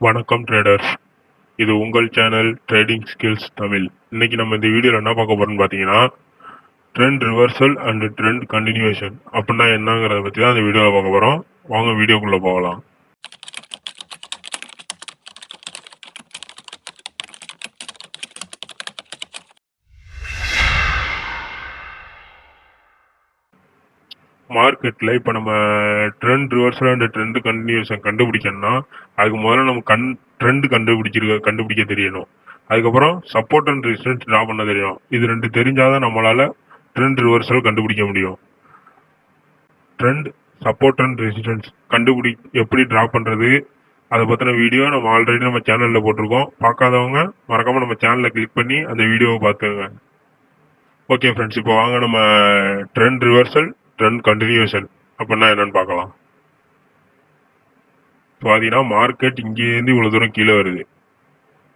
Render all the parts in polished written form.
வணக்கம் ட்ரேடர்ஸ். இது உங்கள் சேனல் ட்ரேடிங் ஸ்கில்ஸ் தமிழ். இன்னைக்கு நம்ம இந்த வீடியோவில் என்ன பார்க்க போறோம்னு பார்த்தீங்கன்னா, trend reversal and trend continuation அப்படின்னா என்னங்கிறத பற்றி தான் இந்த வீடியோவில் பார்க்க போகிறோம். வாங்க வீடியோக்குள்ளே போகலாம். மார்க்கெட்டில் இப்போ நம்ம trend reversal and trend continuation கண்டுபிடிக்கணும்னா அதுக்கு முதல்ல நம்ம ட்ரெண்ட் கண்டுபிடிக்க தெரியணும். அதுக்கப்புறம் சப்போர்ட் அண்ட் ரெசிஸ்டன்ஸ் ட்ரா பண்ண தெரியும். இது ரெண்டு தெரிஞ்சாதான் நம்மளால ட்ரெண்ட் ரிவர்சல் கண்டுபிடிக்க முடியும். ட்ரெண்ட், சப்போர்ட் அண்ட் ரெசிஸ்டன்ஸ் எப்படி ட்ரா பண்றது அதை பற்றின வீடியோ நம்ம ஆல்ரெடி நம்ம சேனலில் போட்டிருக்கோம். பார்க்காதவங்க மறக்காம நம்ம சேனலை கிளிக் பண்ணி அந்த வீடியோவை பார்த்துங்க. ஓகே ஃப்ரெண்ட்ஸ், இப்போ வாங்க நம்ம ட்ரெண்ட் ரிவர்சல் ட்ரெண்ட் கண்டினியூஷன் அப்படின்னா என்னன்னு பார்க்கலாம். பார்த்தீங்கன்னா மார்க்கெட் இங்கேருந்து இவ்வளோ தூரம் கீழே வருது,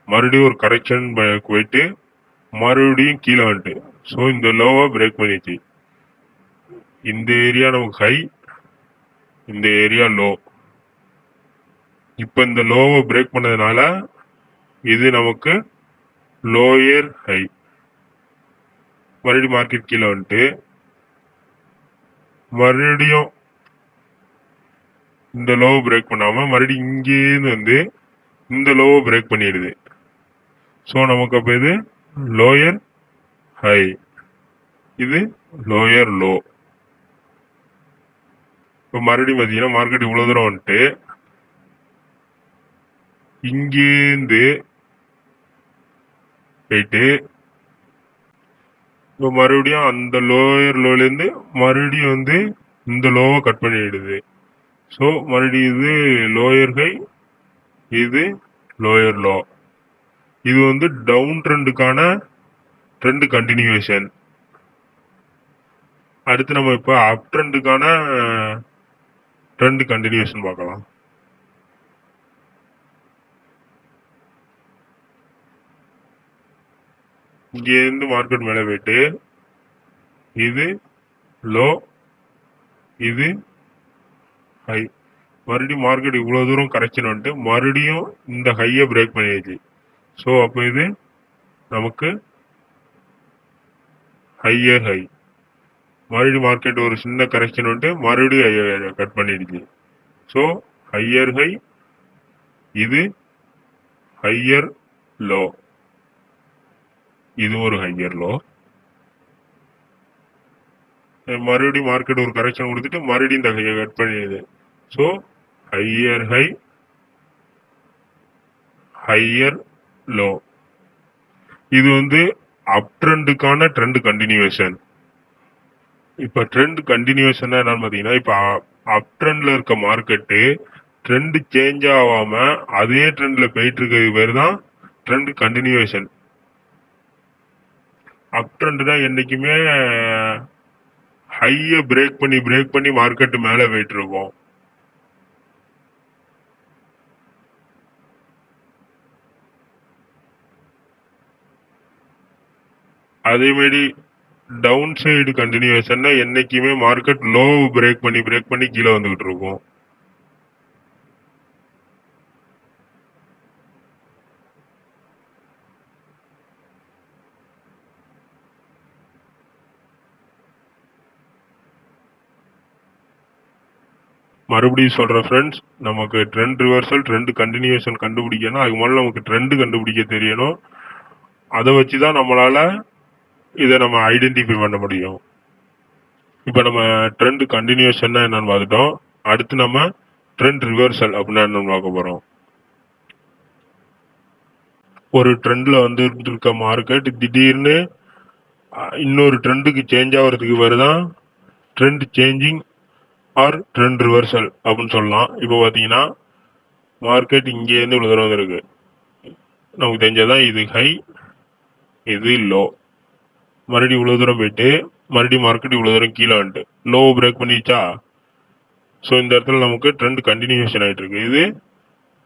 மறுபடியும் ஒரு கரெக்ஷன் போயிட்டு மறுபடியும் கீழே வந்துட்டு, ஸோ இந்த லோவை பிரேக் பண்ணிச்சு. இந்த ஏரியா நமக்கு ஹை, இந்த ஏரியா லோ. இப்போ இந்த லோவை பிரேக் பண்ணதுனால இது நமக்கு லோயர் ஹை. மறுபடியும் மார்க்கெட் கீழே வந்துட்டு மறுபடியும் இந்த லோவை பிரேக் பண்ணாம மறுபடியும் இங்கேருந்து வந்து இந்த லோவை பிரேக் பண்ணிடுது. ஸோ நமக்கு அப்போ இது லோயர் ஹை, இது லோயர் லோ. இப்போ மறுபடியும் பார்த்தீங்கன்னா மார்க்கெட் இவ்வளோ தூரம் வந்துட்டு இங்கேருந்து போயிட்டு இப்போ மறுபடியும் அந்த லோயர் லோலேருந்து மறுபடியும் வந்து இந்த லோவை கட் பண்ணிடுது. ஸோ மறுபடியும் இது லோயர் ஹை, இது லோயர் லோ. இது வந்து டவுன் ட்ரெண்டுக்கான ட்ரெண்ட் கண்டினியூஷன். அடுத்து நம்ம இப்போ அப் ட்ரெண்டுக்கான ட்ரெண்ட் கண்டினியூஷன் பார்க்கலாம். இங்கேருந்து மார்க்கெட் மேலே போயிட்டு இது லோ, இது ஹை. மறுபடியும் மார்க்கெட் இவ்வளோ தூரம் கரெக்ஷன் வந்துட்டு மறுபடியும் இந்த ஹையை பிரேக் பண்ணிடுச்சு. ஸோ அப்போ இது நமக்கு ஹையர் ஹை. மறுபடியும் மார்க்கெட் ஒரு சின்ன கரெக்ஷன் வந்துட்டு மறுபடியும் ஹையை கட் பண்ணிடுச்சு. ஸோ ஹையர் ஹை, இது ஹையர் லோ, இது ஒரு ஹையர் லோ. மறுபடியும் மார்க்கெட் ஒரு கரெக்ஷன் கொடுத்துட்டு மறுபடியும் இந்த ஹையை கட் பண்ணிடுது. So higher high, higher low. இது வந்து அப் ட்ரெண்டுக்கான ட்ரெண்ட் கண்டினியூஷன். இப்ப ட்ரெண்ட் கண்டினியூஷன் என்னன்னு பாத்தீங்கன்னா, இப்ப அப் ட்ரெண்ட்ல இருக்க மார்க்கெட்டு ட்ரெண்ட் சேஞ்ச் ஆகாம அதே ட்ரெண்ட்ல போயிட்டு இருக்கிறது பேர் தான் ட்ரெண்ட் கண்டினியூஷன். அப் ட்ரெண்ட் தான் என்னைக்குமே ஹைய பிரேக் பண்ணி மார்க்கெட் மேல போயிட்டு இருக்கும். அதே மாதிரி டவுன் சைடு கண்டினியூஷன்னா என்னைக்குமே மார்க்கெட் லோ பிரேக் பண்ணி கீழே வந்துகிட்டு இருக்கும். மறுபடியும் சொல்றேன் ஃப்ரெண்ட்ஸ், நமக்கு ட்ரெண்ட் ரிவர்சல் ட்ரெண்ட் கண்டினியூஷன் கண்டுபிடிக்கணும். அதுக்கு முதல்ல நமக்கு ட்ரெண்ட் கண்டுபிடிக்க தெரியணும். அதை வச்சுதான் நம்மளால இதை நம்ம ஐடென்டிஃபை பண்ண முடியும். இப்போ நம்ம ட்ரெண்ட் கண்டினியூஷன் என்னன்னு பார்த்துட்டோம். அடுத்து நம்ம ட்ரெண்ட் ரிவர்சல் அப்படின்னா என்னன்னு பார்க்க போறோம். ஒரு ட்ரெண்ட்ல வந்து இருக்க மார்க்கெட் திடீர்னு இன்னொரு ட்ரெண்டுக்கு சேஞ்ச் ஆகிறதுக்கு வருதான் trend changing or trend reversal அப்படின்னு சொல்லலாம். இப்போ பார்த்தீங்கன்னா மார்க்கெட் இங்கேருந்து இவ்வளோ தூரம் இருக்கு, நமக்கு தெரிஞ்சதான் இது ஹை, இது லோ. மறுபடியும் இவ்வளோ தூரம் போயிட்டு மறுபடியும் மார்க்கெட் இவ்வளோ தூரம் கீழே வந்துட்டு லோ பிரேக் பண்ணிச்சா. ஸோ இந்த இடத்துல நமக்கு ட்ரெண்ட் கண்டினியூஷன் ஆகிட்டு இருக்கு. இது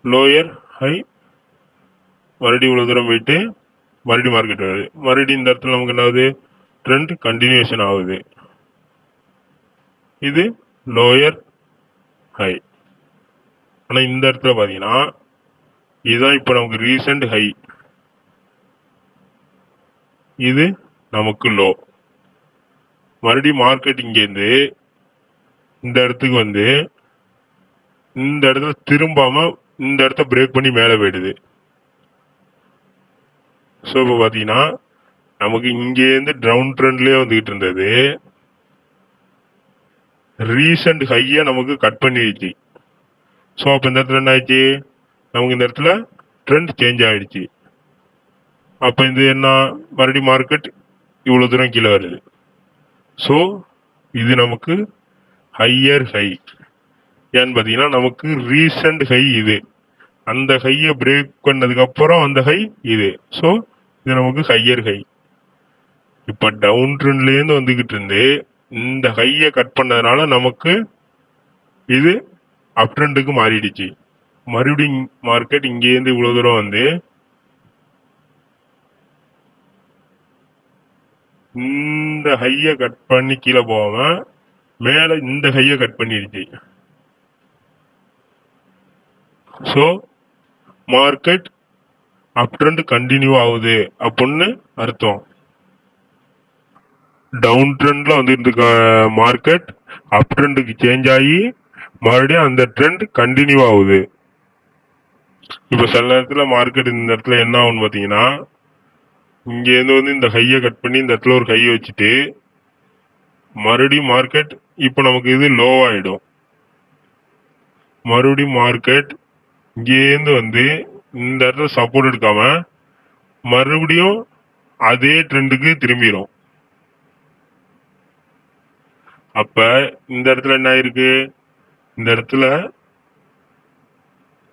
லோயர் ஹை, மறுபடியும் இவ்வளோ தூரம் போயிட்டு மறுபடியும் மார்க்கெட் வருது. மறுபடியும் இந்த இடத்துல நமக்கு என்ன ஆகுது, ட்ரெண்ட் கண்டினியூஷன் ஆகுது. இது லோயர் ஹை. ஆனால் இந்த இடத்துல பார்த்தீங்கன்னா இதுதான் இப்ப நமக்கு ரீசன்ட் ஹை, இது நமக்கு லோ. மறுபடியும் மார்க்கெட் இங்கேருந்து இந்த இடத்துக்கு வந்து இந்த இடத்துல திரும்பாம இந்த இடத்த பிரேக் பண்ணி மேலே போயிடுது. ஸோ இப்போ பார்த்தீங்கன்னா நமக்கு இங்கேருந்து டவுன் ட்ரெண்ட்லேயே வந்துகிட்டு இருந்தது, ரீசன்ட் ஹையை நமக்கு கட் பண்ணிடுச்சு. ஸோ அப்போ இந்த இடத்துல என்ன ஆயிடுச்சு, நமக்கு இந்த இடத்துல ட்ரெண்ட் சேஞ்ச் ஆயிடுச்சு. அப்போ இந்த என்ன மறுபடியும் மார்க்கெட் இவ்வளோ தூரம் கீழே வருது. ஸோ இது நமக்கு ஹையர் ஹை. ஏன்னு பார்த்தீங்கன்னா நமக்கு ரீசன்ட் ஹை இது, அந்த ஹையை பிரேக் பண்ணதுக்கு அப்புறம் அந்த ஹை இது. ஸோ இது நமக்கு ஹையர் ஹை. இப்போ டவுன் ட்ரெண்ட்லேருந்து வந்துகிட்டு இருந்து இந்த ஹையை கட் பண்ணதுனால நமக்கு இது அப் ட்ரெண்டுக்கு மாறிடுச்சு. மறுபடியும் மார்க்கெட் இங்கேருந்து இவ்வளோ தூரம் வந்து இந்த ஹையை கட் பண்ணி கீழே போகாம மேலே இந்த ஹையை கட் பண்ணிடுச்சு. ஸோ மார்க்கெட் அப் ட்ரெண்ட் கண்டினியூ ஆகுது அப்படின்னு அர்த்தம். டவுன் ட்ரெண்ட்ல வந்து மார்க்கெட் அப் ட்ரெண்டுக்கு சேஞ்ச் ஆகி மறுபடியும் அந்த ட்ரெண்ட் கண்டினியூ ஆகுது. இப்போ சில நேரத்தில் மார்க்கெட் இந்த இடத்துல என்ன ஆகும்னு பார்த்தீங்கன்னா, இங்கேருந்து வந்து இந்த ஹையை கட் பண்ணி இந்த இடத்துல ஒரு ஹையை வச்சுட்டு மறுபடியும் மார்க்கெட் இப்போ நமக்கு இது லோ ஆகிடும். மறுபடியும் மார்க்கெட் இங்கேருந்து வந்து இந்த இடத்துல சப்போர்ட் எடுக்காம மறுபடியும் அதே ட்ரெண்டுக்கு திரும்பிடும். அப்ப இந்த இடத்துல என்ன ஆயிருக்கு, இந்த இடத்துல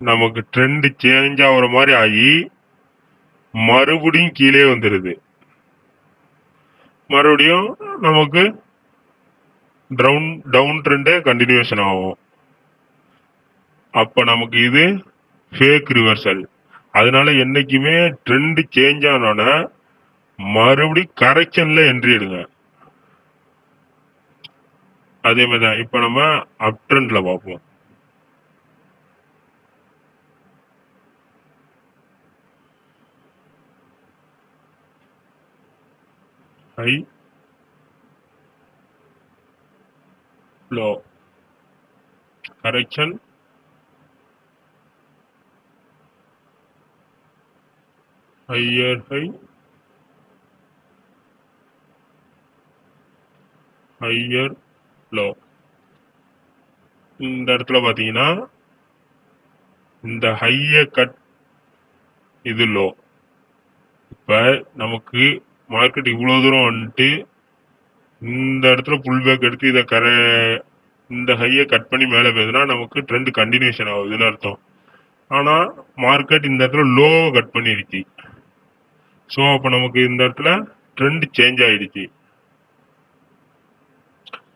நமக்கு ட்ரெண்ட் சேஞ்ச் ஆகுற மாதிரி ஆகி மறுபடியும் கீழே வந்துடுது. மறுபடியும் நமக்கு டவுன் ட்ரெண்டே கண்டினியூஷன் ஆகும். அப்ப நமக்கு இது ஃபேக் ரிவர்சல். அதனால என்னைக்குமே ட்ரெண்ட் சேஞ்ச் ஆனோட மறுபடியும் கரெக்ஷன்ல என்ட்ரி எடுங்க. அதே மாதிரி தான் இப்ப நம்ம அப் ட்ரெண்ட்ல பார்ப்போம். High low correction higher high higher low. இந்த இடத்துல பாத்தீங்கன்னா இந்த ஹைய கட் இது லோ. இப்ப நமக்கு மார்க்கெட் இவ்வளவு தூரம் வந்துட்டு இந்த இடத்துல புல் பேக் எடுத்து இதை இந்த ஹையை கட் பண்ணி மேலே போகுதுன்னா நமக்கு ட்ரெண்ட் கண்டினியூஷன் ஆகுதுன்னு அர்த்தம். ஆனா மார்க்கெட் இந்த இடத்துல லோ கட் பண்ணிடுச்சு. ஸோ அப்போ நமக்கு இந்த இடத்துல ட்ரெண்ட் சேஞ்ச் ஆயிடுச்சு.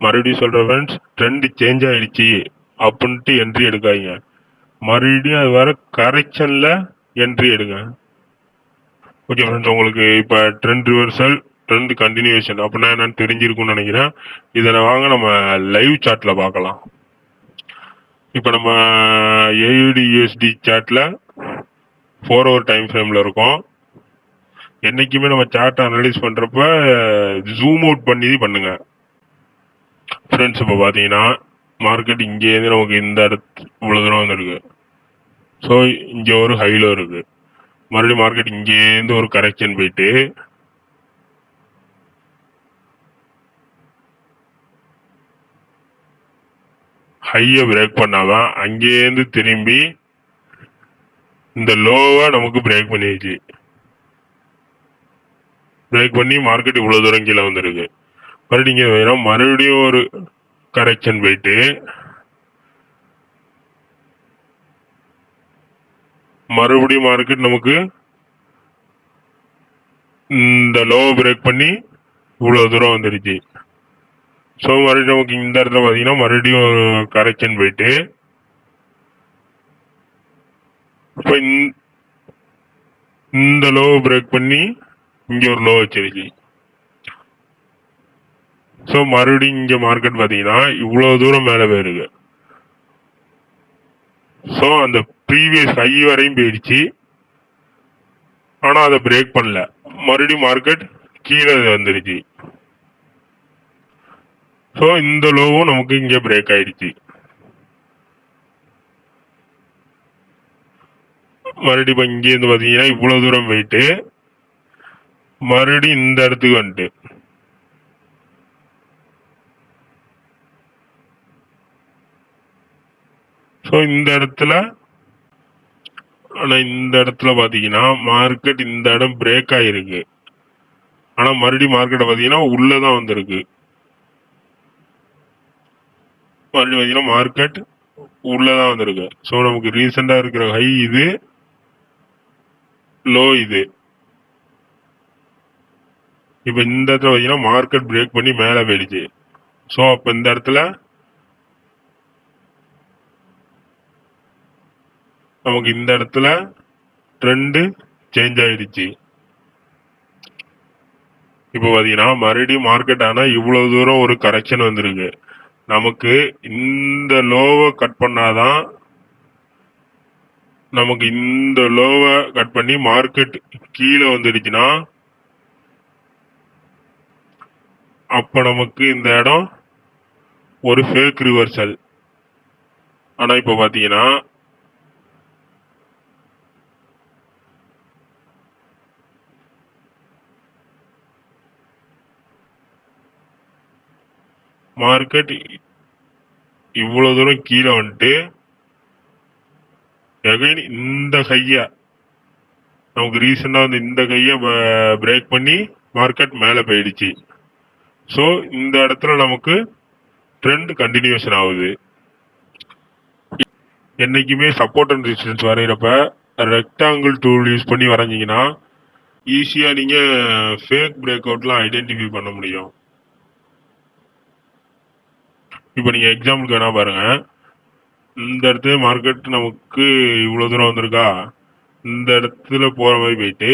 மறுபடியும் சொல்றேன் ஃப்ரெண்ட்ஸ், ட்ரெண்ட் சேஞ்ச் ஆயிடுச்சு அப்படின்ட்டு என்ட்ரி எடுக்காதீங்க. மறுபடியும் அது வர கரெக்ஷன்ல என்ட்ரி எடுங்க. ஓகே ஃப்ரெண்ட்ஸ், உங்களுக்கு இப்போ ட்ரெண்ட் ரிவர்சல் ட்ரெண்ட் கண்டினியூஷன் அப்படின்னா என்னன்னு தெரிஞ்சிருக்கும்னு நினைக்கிறேன். இதை வாங்க நம்ம லைவ் சார்ட்ல பார்க்கலாம். இப்போ நம்ம AUD/USD சார்ட்ல 4 hour டைம் ஃப்ரேம்ல இருக்கோம். என்னைக்குமே நம்ம சார்ட் அனலைஸ் பண்றப்ப ஜூம் அவுட் பண்ணி பண்ணுங்க ஃப்ரெண்ட்ஸ். இப்போ பார்த்தீங்கன்னா மார்க்கெட் இங்கேருந்து நமக்கு இந்த இடத்து இவ்வளோ தூரம் வந்துருக்கு. ஸோ இங்கே ஒரு ஹைலோ இருக்கு. மறுபடியும் மார்க்கெட் இங்கேருந்து ஒரு கரெக்ஷன் போயிட்டு ஹையை பிரேக் பண்ணாம அங்கேருந்து திரும்பி இந்த லோவை நமக்கு பிரேக் பண்ணிடுச்சு. பிரேக் பண்ணி மார்க்கெட் இவ்வளவு தூரம் கீழே வந்துருக்கு. மறுபடியும் ஒரு கரெக்ஷன் போயிட்டு மறுபடியும் மார்க்கெட் நமக்கு இந்த லோவை பிரேக் பண்ணி இவ்வளவு தூரம் வந்துருச்சு. ஸோ மறுபடியும் நமக்கு இந்த இடத்துல பார்த்தீங்கன்னா மறுபடியும் கரெக்ஷன் போயிட்டு இப்போ இந்த லோவை பிரேக் பண்ணி இங்கே ஒரு லோ வச்சிருச்சு. ஸோ மறுபடியும் இங்கே மார்க்கெட் பார்த்தீங்கன்னா இவ்வளோ தூரம் மேலே போயிருக்கு. ஸோ அந்த ப்ரீவியஸ் ஹை வரையும் போயிடுச்சு. ஆனா அதை பிரேக் பண்ணல, மறுபடியும் மார்க்கெட் கீழே வந்துருச்சு. ஸோ இந்த லோவும் நமக்கு இங்கே பிரேக் ஆயிடுச்சு. மறுபடியும் இப்போ இங்கேருந்து பார்த்தீங்கன்னா இவ்வளோ தூரம் போயிட்டு மறுபடியும் இந்த இடத்துக்கு வந்துட்டு ஸோ இந்த இடத்துல ஆனால் இந்த இடத்துல பார்த்தீங்கன்னா மார்க்கெட் இந்த இடம் பிரேக் ஆகிருக்கு. ஆனால் மறுபடியும் மார்க்கெட்டை பார்த்தீங்கன்னா உள்ளே தான் வந்திருக்கு. மறுபடியும் பார்த்தீங்கன்னா மார்க்கெட் உள்ளே தான் வந்திருக்கு. ஸோ நமக்கு ரீசெண்டாக இருக்கிற ஹை இது, லோ இது. இப்போ இந்த இடத்துல பார்த்தீங்கன்னா மார்க்கெட் பிரேக் பண்ணி மேலே போயிடுச்சு. ஸோ அப்போ இந்த இடத்துல நமக்கு இந்த இடத்துல ட்ரெண்டு சேஞ்ச் ஆயிடுச்சு. இப்போ பார்த்தீங்கன்னா மறுபடியும் மார்க்கெட் ஆனால் இவ்வளோ தூரம் ஒரு கரெக்ஷன் வந்திருக்கு. நமக்கு இந்த லோவை கட் பண்ணாதான், நமக்கு இந்த லோவை கட் பண்ணி மார்க்கெட் கீழே வந்துடுச்சுன்னா அப்போ நமக்கு இந்த இடம் ஒரு ஃபேக் ரிவர்சல். ஆனால் இப்போ பார்த்தீங்கன்னா மார்க்கெட் இவ்வளோ தூரம் கீழே வந்துட்டு எகைன் இந்த கையை நமக்கு ரீசெண்டாக வந்து இந்த கையை பிரேக் பண்ணி மார்க்கெட் மேலே போயிடுச்சு. ஸோ இந்த இடத்துல நமக்கு ட்ரெண்ட் கண்டினியூஷன் ஆகுது. என்னைக்குமே சப்போர்ட் அண்ட் ரெசிஸ்டன்ஸ் வரைகிறப்ப ரெக்டாங்கிள் டூல் யூஸ் பண்ணி வரைஞ்சிங்கன்னா ஈஸியாக நீங்கள் ஃபேக் பிரேக் அவுட்லாம் ஐடென்டிஃபை பண்ண முடியும். இப்போ நீங்கள் எக்ஸாம்பிளுக்கு வேணா பாருங்க, இந்த இடத்துல மார்க்கெட் நமக்கு இவ்வளோ தூரம் வந்திருக்கா, இந்த இடத்துல போகிற மாதிரி போயிட்டு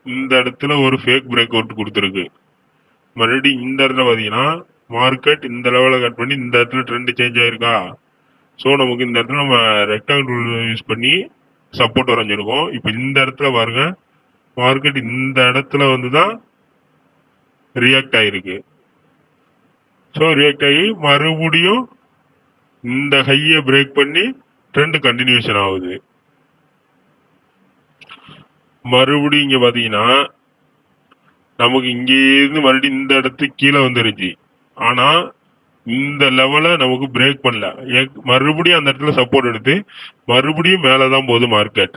இந்த இடத்துல ஒரு ஃபேக் பிரேக் அவுட் கொடுத்துருக்கு. மறுபடியும் இந்த இடத்துல பார்த்தீங்கன்னா மார்க்கெட் இந்த லெவலில் கட் பண்ணி இந்த இடத்துல ட்ரெண்ட் சேஞ்ச் ஆயிருக்கா. ஸோ நமக்கு இந்த இடத்துல நம்ம ரெக்டாங்கிள் யூஸ் பண்ணி சப்போர்ட் வரைஞ்சிருக்கோம். இப்போ இந்த இடத்துல பாருங்க, மார்க்கெட் இந்த இடத்துல வந்து தான் ரியாக்ட் ஆகிருக்கு. ஸோ ரியாக்ட் ஆகி மறுபடியும் இந்த ஹையை பிரேக் பண்ணி ட்ரெண்ட் கண்டினியூஷன் ஆகுது. மறுபடியும் இங்கே பார்த்தீங்கன்னா நமக்கு இங்கேருந்து மறுபடியும் இந்த இடத்துக்கு கீழே வந்துருச்சு. ஆனால் இந்த லெவலை நமக்கு பிரேக் பண்ணல, மறுபடியும் அந்த இடத்துல சப்போர்ட் எடுத்து மறுபடியும் மேலே தான் போகுது மார்க்கெட்.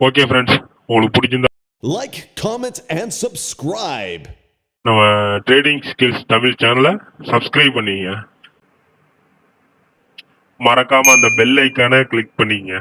ஓகே ஃப்ரெண்ட்ஸ், உங்களுக்கு பிடிச்சிருந்தா லைக், காமெண்ட் அண்ட் சப்ஸ்கிரைப். நம்ம ட்ரேடிங் ஸ்கில்ஸ் தமிழ் சேனலை சப்ஸ்கிரைப் பண்ணிங்க. மறக்காம அந்த பெல் ஐக்கானை கிளிக் பண்ணிங்க.